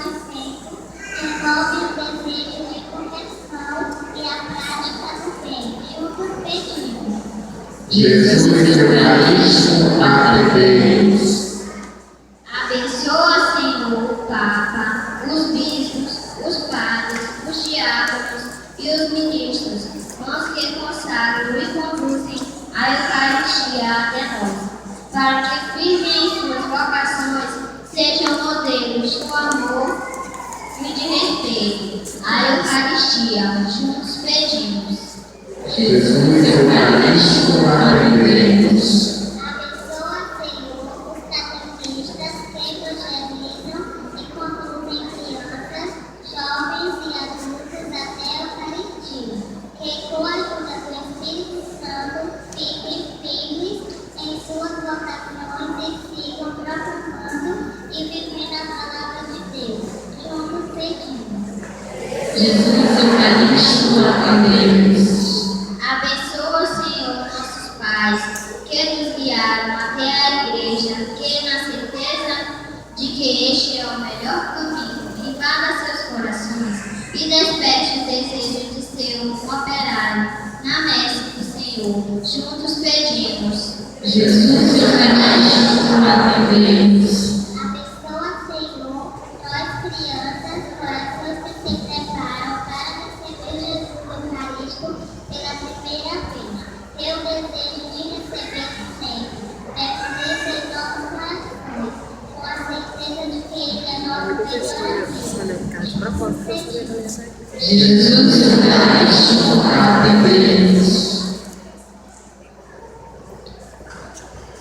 de tempo, envolve o desejo de correção e a prática do bem. Juntos pedimos. Jesus Eucarístico, atendei-nos. Abençoa, Senhor, o Papa, os bispos, os padres, os diáconos e os ministros, os que consagram e conduzem a Eucaristia até nós, para que firmes em suas vocações sejam modelos de amor e de respeito à Eucaristia. Juntos pedimos. Jesus Eucarístico, atendei-nos. Abençoa, Senhor, os catequistas que evangelizam e conduzem crianças, jovens e adultos até a Eucaristia, que com a ajuda do Espírito Santo fiquem firmes em suas vocações e sigam proclamando e vivendo a palavra de Deus. Juntos pedimos. Jesus Eucarístico, atendei-nos. Abençoa, Senhor, nossos pais, que nos guiaram até a igreja, que na certeza de que este é o melhor caminho, invada seus corações e desperte o desejo de ser um operário na messe do Senhor. Juntos pedimos. Jesus Eucarístico, atendei-nos. Abençoa, Senhor, nós crianças, corações que se preparam para receber Jesus Eucarístico pela primeira vez. Teu desejo de receber sempre, permanece em nossos corações, com a certeza de que Ele é nosso melhor amigo. Jesus Eucarístico, atendei-nos.